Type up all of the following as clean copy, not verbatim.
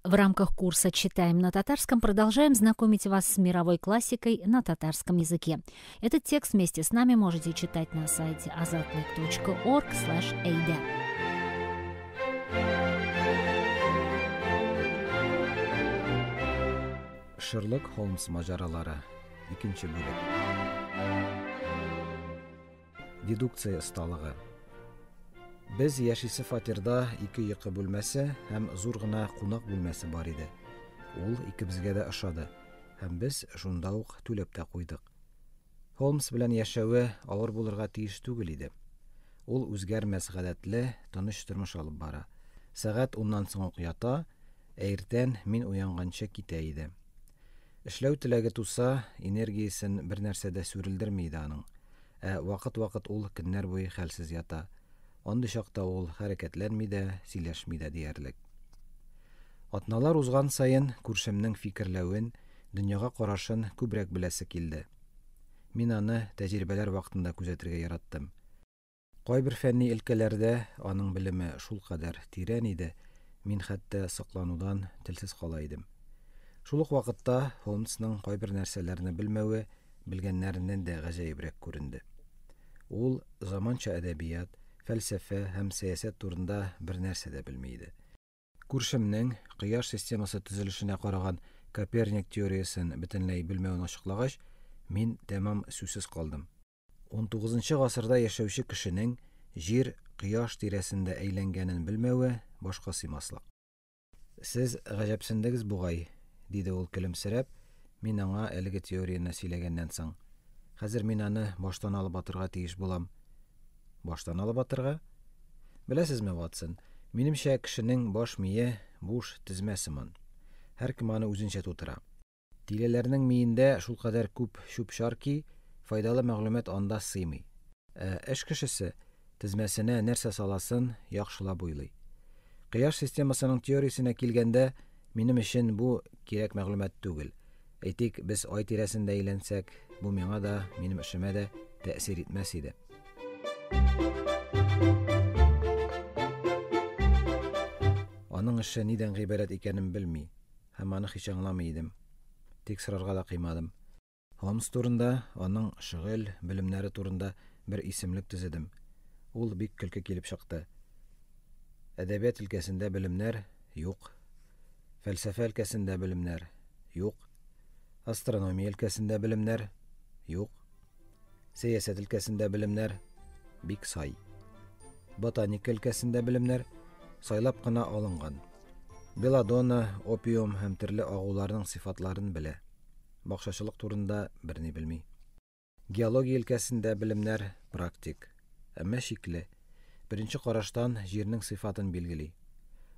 В рамках курса «Читаем на татарском» продолжаем знакомить вас с мировой классикой на татарском языке. Этот текст вместе с нами можете читать на сайте azatlyk.org/eyda. Шерлок Холмс мажаралары. Икенче бүлек. Дедукция осталыгы. Без яшисе фатирда 2 йокы бүлмәсе һәм зур гына кунак бүлмәсе бар иде. Ул икебезгә дә ошады һәм без шунда ук түләп тә куйдык. Холмс белән яшәүе авыр булырга тиеш түгел иде. Ул үзгәрмәс гадәтле, тыныч тормыш алып бара. Сәгать 10-нан соң ук ята, эртән мин уянганчы китә иде. Эшләү теләге туса, энергиясен бер нәрсәдә сүрелдерми иде аның. Вакыт-вакыт ул көннәр буе хәлсез ята. Андый чакта ул хәрәкәтләнми дә, сөйләшми дә диярлек. Атналар узган саен күршемнең фикерләвен, дөньяга карашын күбрәк беләсе килде. Мин аны тәҗрибәләр вакытында күзәтергә яраттым. Кайбер фәнни өлкәләрдә аның белеме шулкадәр тирән иде, мин хәтта сакланудан телсез кала идем. Шул ук вакытта Холмсның кайбер нәрсәләрне белмәве белгәннәреннән дә гаҗәебрәк күренде. Ул заманча әдәбият, фәлсәфә һәм сәясәт турында бер нәрсә дә белми иде. Күршемнең Кояш системасы төзелешенә караган Коперник теориясын бөтенләй белмәвен ачыклагач, мин тәмам сүзсез калдым. 19-нчы гасырда яшәүче кешенең җир Кояш тирәсендә әйләнгәнен белмәве башка сыймаслык. Сез гаҗәпсендегез бугай, диде ул көлемсерәп, мин аңа әлеге теорияны сөйләгәннән соң. Хәзер мин аны баштан алып атырга тиеш булам. Баштан алып атырга? Беләсезме, Ватсон, минемчә кешенең баш мие буш тезмә сыман. Һәркем аны үзенчә тутыра. Тиләләрнең миендә шулкадәр күп чүп-чар ки, файдалы мәгълүмат анда сыймый. Эш кешесе тезмәсенә нәрсә саласын яхшылап уйлый. Кояш системасының теориясенә килгәндә, минем өчен бу кирәк мәгълүмат түгел. Әйтик, без ай тирәсендә әйләнсәк, бу миңа да, минем эшемә дә тәэсир итмәс иде. Аның эше нидән гыйбарәт икәнен белми, һәм аны һич аңламый идем. Тик сорарга да кыймадым. Холмс турында, аның шөгыль, белемнәре турында бер исемлек төзедем. Ул бик көлке килеп чыкты. Әдәбият өлкәсендә белемнәр юк. Фәлсәфә өлкәсендә белемнәр юк. Астрономия өлкәсендә белемнәр юк. Сәясәт өлкәсендә белемнәр бик сай. Ботаника өлкәсендә белемнәр сайлап кына алынган. Беладонна, опиум һәм төрле агуларның сыйфатларын белә. Бакчачылык турында берни белми. Геология өлкәсендә белемнәр практик, әмма шикле. Беренче караштан җирнең сыйфатын билгели.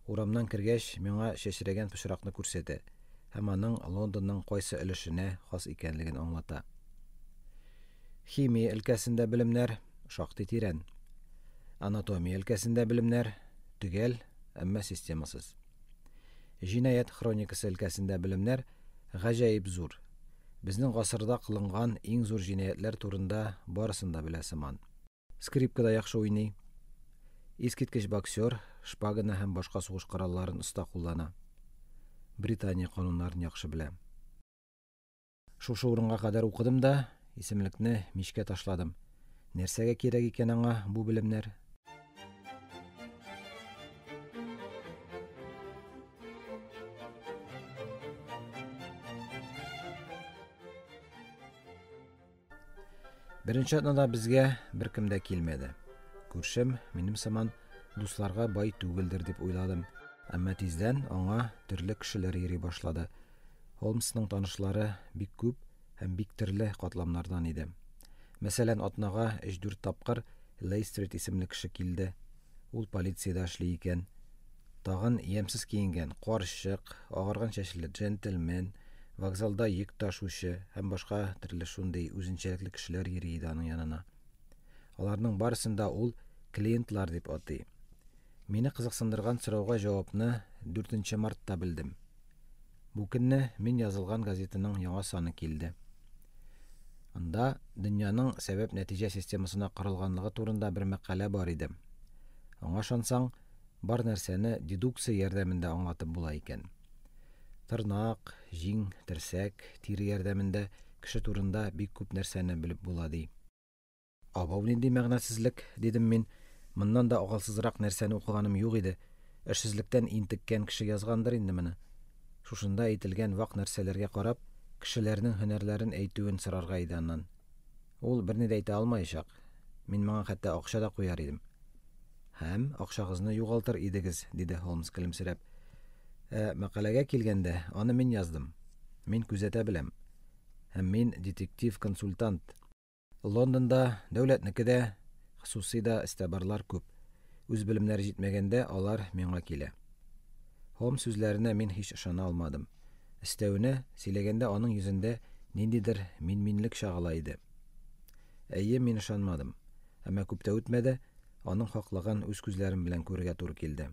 Урамнан кергәч, миңа чәчрәгән пычракны күрсәтә, һәм аның Лондонның кайсы өлешенә хас икәнлеген аңлата. Химия өлкәсендә белемнәр шактый тирән. Анатомия өлкәсендә белемнәр төгәл, әмма системасыз. Җинаят хроникасы өлкәсендә белемнәр гаҗәеп зур. Безнең гасырда кылынган иң зур җинаятләр турында барысын да белә сыман. Скрипкада яхшы уйный. Искиткеч боксер, шпаганы һәм башка сугыш коралларын оста куллана. Британия кануннарын яхшы белә. Шушы урынга кадәр укыдым да, исемлекне мичкә ташладым. Нәрсәгә кирәк икән аңа бу белемнәр? Беренче атнада безгә беркем дә килмәде. Күршем минем сыман дусларга бай түгелдер дип уйладым, әмма тиздән аңа төрле кешеләр йөри башлады. Холмсның танышлары бик күп һәм бик төрле катламнардан иде. Мәсәлән, атнага 3-4 тапкыр Лейстрит исемле кеше килде. Ул полициядә эшли икән. Тагын ямсыз киенгән, карчык, агарган чәчле джентльмен, вокзалда йөк ташучы һәм башка төрле шундый үзенчәлекле кешеләр йөри иде аның янына. Аларның барысында ул клиентлар дип атый. Мине кызыксындырган сорауга җавапны 4 мартта белдем. Бу көнне мин язылган газетаның яңа саны килде. Анда дөньяның сәбәп-нәтиҗә системасына корылганлыгы турында бер мәкалә бар иде. Аңа шансаң, бар нәрсәне дедукция ярдәмендә аңлатып була икән. Тырнак, җиң, терсәк, тире ярдәмендә кеше турында бик күп нәрсәне белеп була ди. Абау нинди мәгънәсезлек, дидем мин. Моннан да агалсызрак нәрсәне укыганым юк иде. Эшсезлектән интеккән кеше язгандыр инде моны. Шушында әйтелгән вак нәрсәләргә карап, кешеләрнең һөнәрләрен әйтүен сорарга иде аннан. Ул берни дә әйтә алмаячак. Мин моңа хәтта акча да куяр идем. Һәм акчагызны югалтыр идегез, диде Холмс көлемсерәп. Мәкаләгә килгәндә, аны мин яздым. Мин күзәтә беләм. Һәм мин детектив-консультант. Лондонда, дәүләтнеке дә, хосусый да истәбарлар күп. Үз белемнәре җитмәгәндә, алар миңа килә. Холмс сүзләренә мин һич ышана алмадым. Өстәвенә, сөйләгәндә аның йөзендә ниндидер минлек чагыла иде. Әйе, мин ышанмадым. Әмма күп тә үтмәде, аның хаклыгын үз күзләрем белән күрергә туры килде.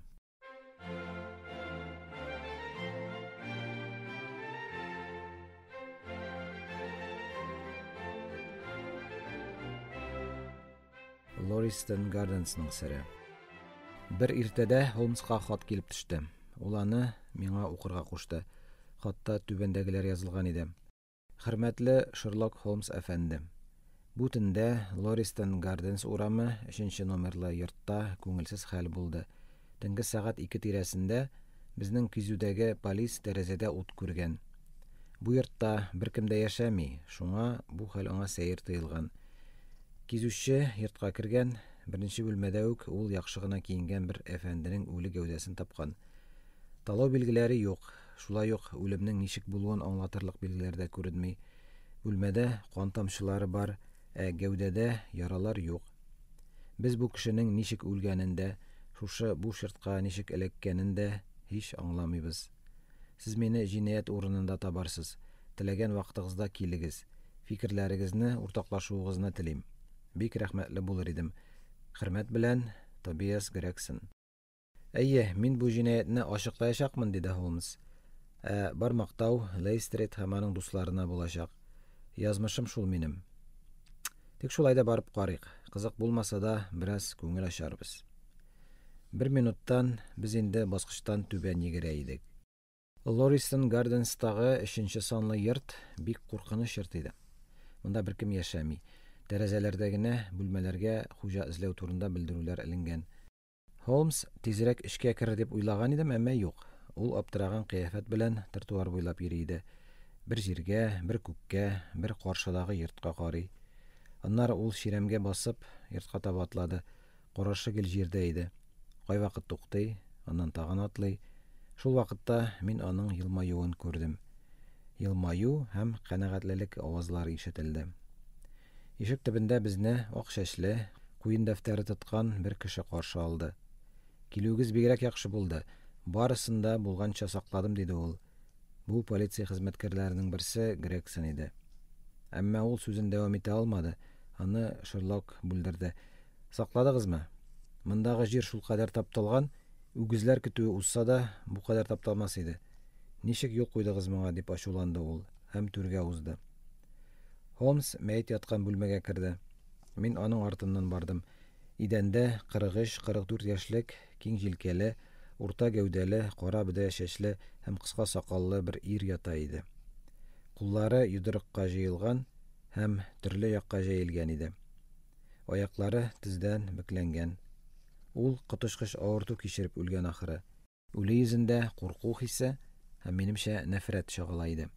Lauriston Gardensның сере. Бер иртәдә Холмска хат килеп төште. Ул аны миңа укырга кушты. Хатта түбәндәгеләр язылган иде. Хөрмәтле Шерлок Холмс әфәнде. Бу төндә Lauriston Gardens урамы 3 номерлы йортта күңелсез хәл булды. Төнге сәгать 2 тирәсендә безнең кизүдәге полис тәрәзәдә ут күргән. Бу йортта беркем дә яшәми, шуңа бу хәл аңа сәер тыелган. Кизүче йортка кергән, беренче бүлмәдә үк ул яхшы гына киенгән бер әфәнденең үле гәүдәсен тапкан. Талау билгеләре юк, шулай ук үлемнең ничек булуын аңлатырлык билгеләр дә күренми. Бүлмәдә кан тамчылары бар, гәүдәдә яралар юк. Без бу кешенең ничек үлгәнен дә, шушы буш йортка ничек эләккәнен дә һич аңламыйбыз. Сез мине җинаять урынында табарсыз. Теләгән вакытыгызда килегез. Фикерләрегезне уртаклашуыгызны телим. Бик рәхмәтле булыр идем. Хөрмәт белән, Тобиас Грегсон. Әйе, мин бу җинаятьне ачыклаячакмын, диде Холмс. Бар мактау Лейстрит һәм аның дусларына булачак. Язмышым шул минем. Тик шулай да барып карыйк. Кызык булмаса да, бераз күңел ачарбыз. 1 минуттан без инде баскычтан түбән йөгерә идек. Lauriston Gardens'тагы 3 санлы йорт бик куркыныч йорт иде. Монда беркем яшәми. Тәрәзәләрдә генә бүлмәләргә хуҗа эзләү турында белдерүләр эленгән. Холмс тизрәк эшкә керер дип уйлаган идем, әмма юк. Ул аптыраган кыяфәт белән тротуар буйлап йөри иде. Бер җиргә, бер күккә, бер каршыдагы йортка карый. Аннары ул чирәмгә басып, йортка таба атлады. Карашы гел җирдә иде. Кайвакыт туктый, аннан тагын атлый. Шул вакытта мин аның елмаюын күрдем. Елмаю һәм канәгатьлелек авазлары ишетелде. Ишек төбендә безне ак чәчле, куен дәфтәре тоткан бер кеше каршы алды. Килүгез бигрәк яхшы булды. Барысында булганча сакладым, диде ул. Бу полиция хезмәткәрләренең берсе Грегсон иде. Әмма ул сүзен дәвам итә алмады. Аны Шерлок бүлдерде. Сакладыгызмы? Мондагы җир шул кадәр тапталган, үгезләр көтүе узса да, бу кадәр тапталмас иде. Ничек юл куйдыгыз моңа, дип ачуланды ул һәм түргә узды. Холмс мәйет яткан бүлмәгә керде. Мин аның артыннан бардым. Идәндә 43-44 яшьлек, киң җилкәле, урта гәүдәле, кара бөдә чәчле һәм кыска сакаллы бер ир ята иде. Куллары йодрыкка җыелган һәм төрле якка җәелгән иде. Аяклары тездән бөкләнгән. Ул коточкыч авырту кичереп үлгән ахыры. Үле йөзендә курку хисе һәм минемчә нәфрәт чагыла иде.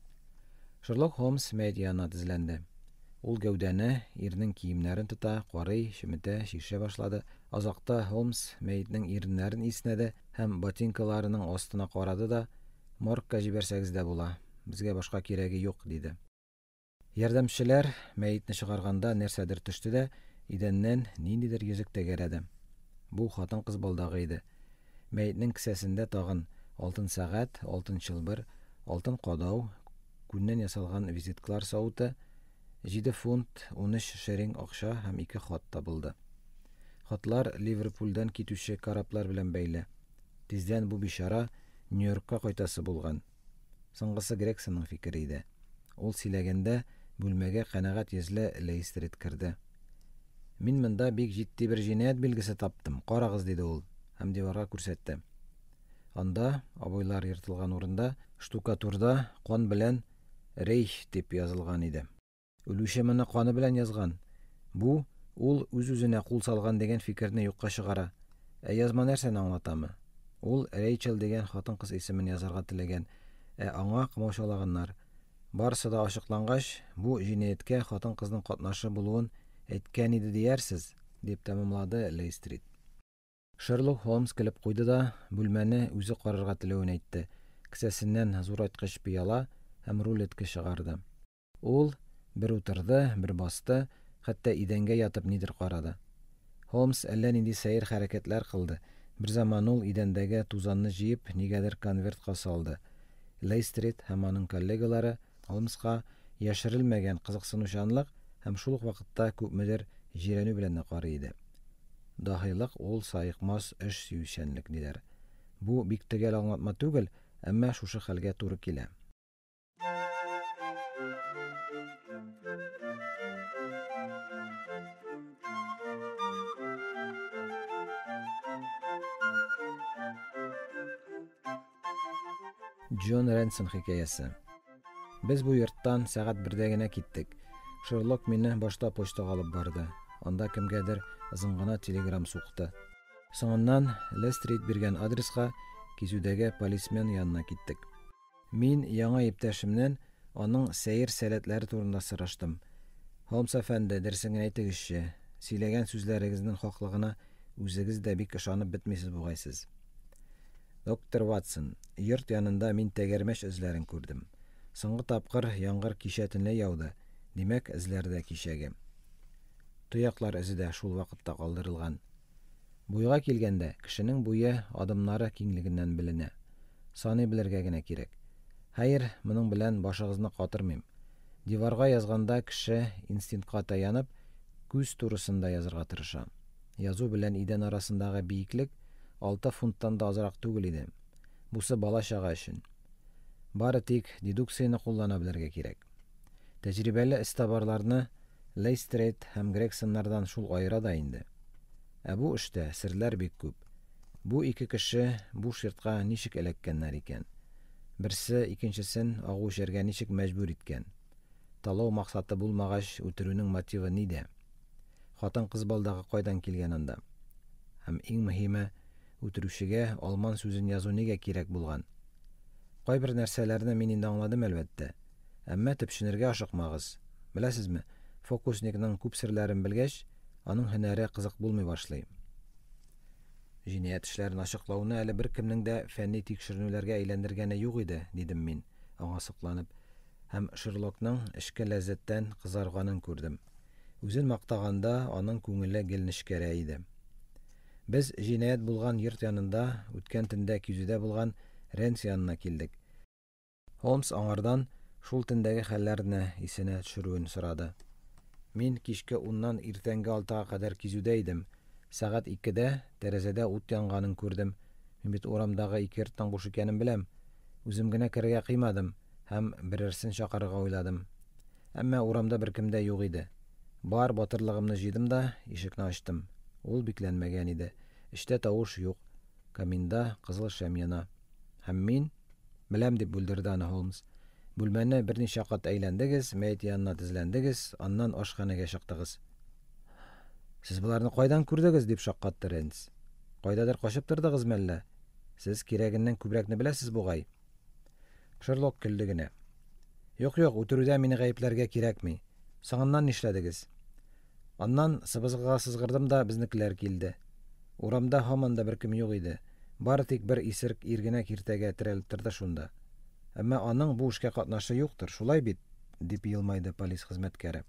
Шерлок Холмс мәйет янына тезләнде. Ул гәүдәне, ирнең киемнәрен тота, карый, шиметә, шишә башлады. Азакта Холмс мәетнең иреннәрен иснәде һәм ботинкаларының астына карады да, моргка җибәрсәгез дә була. Безгә башка кирәге юк, диде. Ярдәмчеләр мәетне чыгарганда нәрсәдер төште дә, идәннән ниндидер йөзек тәгәрәде. Бу хатын-кыз балдагы иде. Мәетнең кесәсендә тагын алтын сәгать, алтын чылбыр, алтын кадау, күннән ясалган визиткалар савыты, 7 фунт 13 шеринг акча һәм 2 хат табылды. Хатлар Ливерпульдән китүче кораблар белән бәйле. Тиздән бу бичара Нью-Йоркка кайтасы булган. Соңгысы Грексонның фикере иде. Ул сөйләгәндә бүлмәгә канәгать йөзле Лейстрит керде. Мин монда бик җитди бер җинаять билгесе таптым. Карагыз, диде ул һәм диварга күрсәтте. Анда, абойлар ертылган урында, штукатурда кан белән Рейх дип язылган иде. Үлүче моны каны белән язган. Бу ул үз-үзенә кул салган дигән фикерне юкка чыгара. Язма нәрсәне аңлатамы? Ул Рейчел дигән хатын-кыз исемен язарга теләгән, аңа кымаушалаганнар. Барысы да ачыклангач, бу җинаяткә хатын-кызның катнашы булуын әйткән иде диярсез, дип тәмамлады Лейстрит. Шерлок Холмс килеп куйды да бүлмәне үзе карарга теләвен әйтте. Кесәсеннән зурайткыч пыяла һәм рулетка чыгарды. Ул бер утырды, бер басты, хәтта идәнгә ятып нидер карады. Холмс әллә нинди сәер хәрәкәтләр кылды. Бер заман ул идәндәге тузанны җыеп, нигәдер конвертка салды. Лейстрит һәм аның коллегалары Холмска яшерелмәгән кызыксынучанлык һәм шул ук вакытта күпмедер җирәнү белән карый иде. Даһилык ул сайыкмас эш сөючәнлек диләр. Бу бик төгәл аңлатма түгел, әмма шушы хәлгә туры килә. Джон Ренсон хикәясе. Без бу йорттан сәгать 1-дә генә киттек. Шерлок мине башта почтага алып барды. Анда кемгәдер озын гына телеграм сукты. Соңыннан Лейстрит биргән адреска кизүдәге полисмен янына киттек. Мин яңа иптәшемнән аның сәер сәләтләре турында сораштым. Холмс әфәнде, дөресен әйтегезче, сөйләгән сүзләрегезнең хаклыгына үзегез дә бик ышанып бетмисез бугайсыз. Доктор Ватсон, йорт янында мин тәгәрмәч эзләрен күрдем. Соңгы тапкыр яңгыр кичә төнлә яуды. Димәк, эзләр дә кичәге. Тояклар эзе дә шул вакытта калдырылган. Буйга килгәндә, кешенең буе адымнары киңлегеннән беленә. Саный белергә генә кирәк. Хәер, моның белән башыгызны катырмыйм. Диварга язганда кеше инстинктка таянып, күз турысында язырга тырыша. Язу белән идән арасындагы биеклек 6 фунттан да азрак түгел иде. Бусы бала-чага өчен. Бары тик дедукцияны куллана белергә кирәк. Тәҗрибәле эстабарларны Лейстрит һәм Грексоннардан шул айыра да инде. Бу эштә серләр бик күп. Бу ике кеше буш йортка ничек эләккәннәр икән? Берсе икенчесен агу эчәргә ничек мәҗбүр иткән? Талау максаты булмагач, үтерүнең мотивы нидә? Хатын-кыз балдагы кайдан килгән анда? Һәм иң мөһиме, үтерүчегә алман сүзен язу нигә кирәк булган? Кайбер нәрсәләрне мин инде аңладым әлбәттә. Әмма төпченергә ашыкмагыз. Беләсезме, фокусникның күп серләрен белгәч, аның һөнәре кызык булмый башлый. Җинаять эшләрен ачыклауны әле беркемнең дә фәнни тикшеренүләргә әйләндергәне юк иде, дидем мин, аңа сокланып, һәм Шерлокның эшкә ләззәттән кызарганын күрдем. Үзен мактаганда аның күңеле гел нечкәрә иде. Без җинаять булган йорт янында үткән төндә кизүдә булган Ренс янына килдек. Холмс аңардан шул төндәге хәлләрне исенә төшерүен сорады. Мин кичке 10-нан иртәнге 6-га кадәр кизүдә идем. Сәгать 2-дә тәрәзәдә ут янганын күрдем. Мин бит урамдагы 2 йорттан буш икәнен беләм. Үзем генә керергә кыймадым һәм берәрсен чакырырга уйладым. Әмма урамда беркем дә юк иде. Бар батырлыгымны җыйдым да ишекне ачтым. Ул бикләнмәгән иде. Эштә тавыш юк. Каминда кызыл шәм яна. Һәм мин беләм дип бүлдерде аны Холмс. Бүлмәне берничә кат әйләндегез, мәйет янына тезләндегез, аннан ашханәгә чыктыгыз. Сез буларны кайдан күрдегез дип шаккатты Ренс. Кайдадыр качып тордыгызмы әллә? Сез кирәгеннән күбрәкне беләсез бугай. Шерлок көлде генә. Юк, үтерүдә мине гаепләргә кирәкми. Соңыннан нишләдегез? Аннан сыбызгыга сызгырдым да безнекеләр килде. Урамда һаман да беркем юк иде. Бары тик бер исерек ир генә киртәгә терәлеп торды шунда. Әмма аның бу эшкә катнашы юктыр, шулай бит, дип елмайды полис хезмәткәре.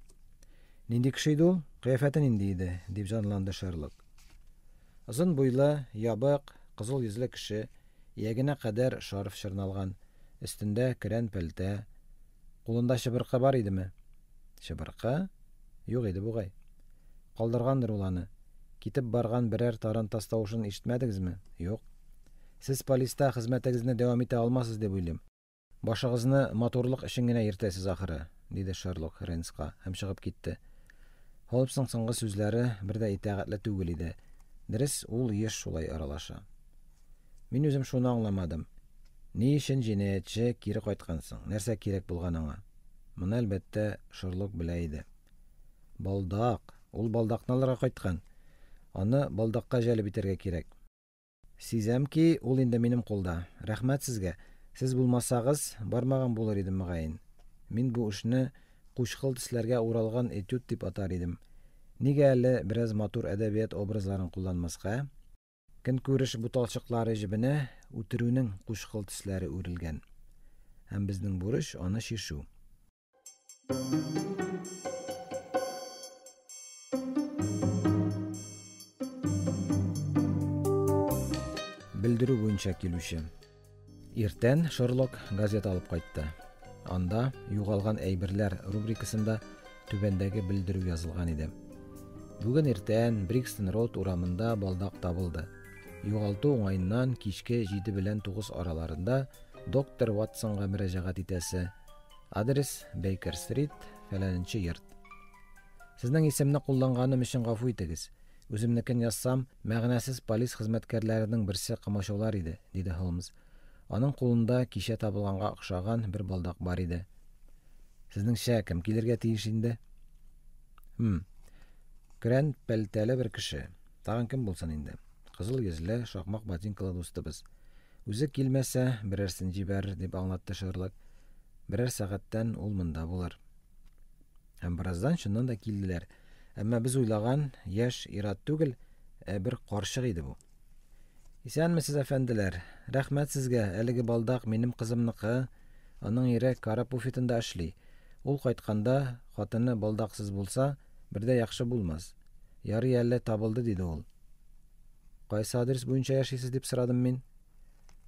Нинди кеше иде ул? Кыяфәте нинди иде? Дип җанланды Шерлок. Озын буйлы, ябык, кызыл йөзле кеше, иягенә кадәр шарф чырналган, өстендә керән пәлтә. Кулында чыбыркы бар идеме? Чыбыркы? Юк иде бугай. Калдыргандыр ул аны. Китеп барган берәр таран тас тавышын ишетмәдегезме? Юк. Сез полиста хезмәтегезне дәвам итә алмассыз дип уйлыйм. Башыгызны моторлык өчен генә йөртәсез ахыры, диде Шерлок Ренска һәм чыгып китте. Холмсның соңгы сүзләре бер дә итәгатьле түгел иде. Дөрес, ул еш шулай аралаша. Мин үзем шуны аңламадым. Ни өчен җинаятьче кире кайткансың? Нәрсә кирәк булган аңа? Моны әлбәттә Шерлок белә иде. Балдак, ул балдакны алырга кайткан. Аны балдакка җәлеп итәргә кирәк. Сизәм ки, ул инде минем кулда. Рәхмәт сезгә. Сез булмасагыз, бармаган булыр идем мөгаен. Мин бу эшне кучкыл төсләргә уралган этюд дип атар идем. Нигә әле бераз матур әдәбият образларын кулланмаска? Көнкүреш буталчыклары җибенә үтерүнең кучкыл төсләре үрелгән. Һәм безнең бурыч аны шишу. Белдерү буенча килүче. Иртән Шерлок газета алып кайтты. Анда югалган әйберләр рубрикасында түбәндәге белдерү язылган иде. Бүген иртән Брикстон Роуд урамында балдак табылды. Югалту уңайыннан кичке 7 белән 9 араларында доктор Ватсонга мөрәҗәгать итәсе. Адрес Бейкер Стрит, фәләненче йорт. Сезнең исемне кулланганым өчен гафу итегез. Үземнекен язсам, мәгънәсез полис хезмәткәрләренең берсе кымачаулар иде, диде Холмс. Аның кулында кичә табылганга охшаган бер балдак бар иде. Сезнеңчә кем килергә тиеш инде? Крән пәлтәле бер кеше. Тагын кем булсын инде? Кызыл йөзле, шакмак ботинкалы дустыбыз. Үзе килмәсә, берәрсен җибәр, дип аңлатты Шерлок. Берәр сәгатьтән ул монда булыр. Һәм бераздан шуннан да килделәр. Әмма без уйлаган яшь ир-ат түгел, бер карчык иде бу. Исәнмесез, әфәнделәр? Рәхмәт сезгә. Әлеге балдак минем кызымныкы. Аның ире карап буфетында эшли. Ул кайтканда, хатыны балдаксыз булса, бердә яхшы булмас. Ярый әле табылды, диде ул. Кайсы адрес буенча яшисез дип сорадым мин.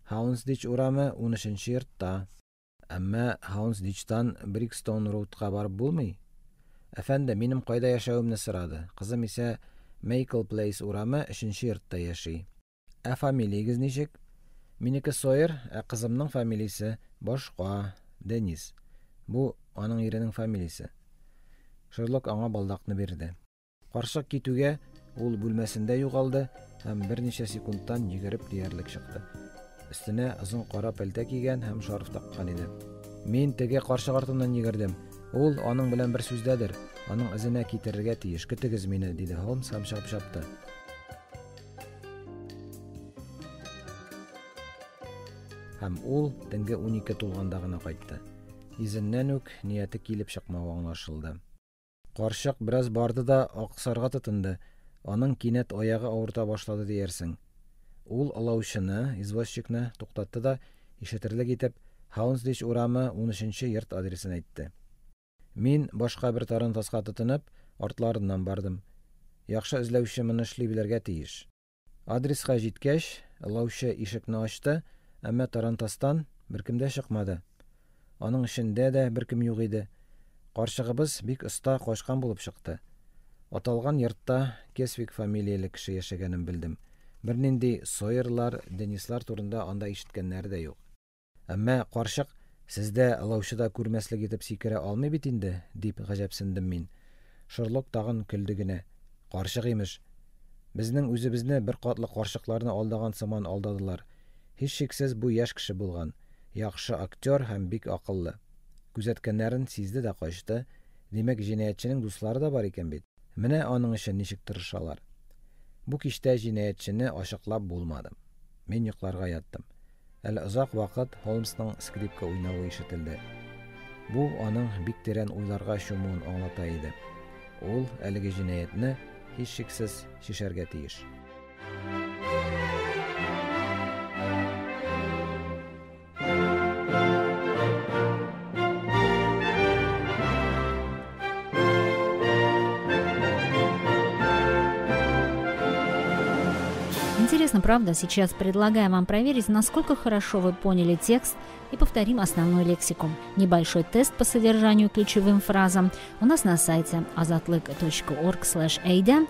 Хаунсдич урамы 13-нче йортта. Әмма Хаунсдичтан Брикстон Роудка барып булмый. Әфәнде, минем кайда яшәвемне сорады. Кызым исә Мейкл Плейс урамы 3-нче йортта яши. Фамилиягез ничек? Минеке Сойер, кызымның фамилиясе башка, Денис. Бу аның иренең фамилиясе. Шерлок аңа балдакны бирде. Карчык китүгә ул бүлмәсендә югалды һәм берничә секундтан йөгереп диярлек чыкты. Өстенә озын кара пәлтә кигән һәм шарф таккан иде. Мин теге карчык артыннан йөгердем. Ул аның белән бер сүздәдер. Аның эзенә китерергә тиеш. Көтегез мине, диде Холмс һәм чыгып чапты. Һәм ул төнге 12 тулганда гына кайтты. Изеннән үк нияте килеп чыкмавы аңлашылды. Карчык бераз барды да аксарга тотынды. Аның кинәт аягы авырта башлады диярсең. Ул алаучыны, извозчикны туктатты да ишетерлек итеп Хаунсдич урамы 13-нче йорт адресен әйтте. Мин башка бер тарын таска тотынып, артларыннан бардым. Яхшы эзләүче моны эшли белергә тиеш. Адреска җиткәч, алаучы ишекне ачты, әмма тарантастан беркем дә чыкмады. Аның эчендә дә беркем юк иде. Карчыгыбыз бик оста качкан булып чыкты. Аталган йортта Кесвик фамилияле кеше яшәгәнен белдем. Бернинди Сойерлар, Денислар турында анда ишеткәннәр дә юк. Әмма карчык сездә алаучыда күрмәслек итеп сикерә алмый бит инде, дип гаҗәпсендем мин. Шерлок тагын көлде генә. Карчык имеш. Безнең үзебезне бер катлы карчыкларны алдаган сыман алдадылар. Һич шиксез бу яшь кеше булган. Яхшы актер һәм бик акыллы. Күзәткәннәрен сизде дә качты. Димәк, җинаятьченең дуслары да бар икән бит. Менә аның өчен ничек тырышалар. Бу кичтә җинаятьчене ачыклап булмады. Мин йокларга яттым. Әле озак вакыт Холмсның скрипка уйнавы ишетелде. Бу аның бик тирән уйларга чумуын аңлата иде. Ул әлеге җинаятьне һич шиксез шишәргә тиеш. Интересно, правда? Сейчас предлагаем вам проверить, насколько хорошо вы поняли текст, и повторим основную лексику. Небольшой тест по содержанию ключевым фразам у нас на сайте azatlyk.org/ada.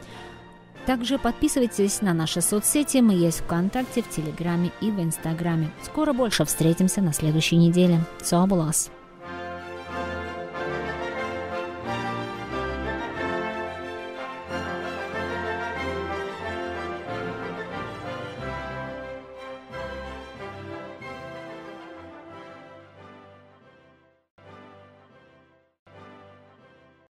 Также подписывайтесь на наши соцсети. Мы есть в ВКонтакте, в Телеграме и в Инстаграме. Скоро больше встретимся на следующей неделе. Цобулас!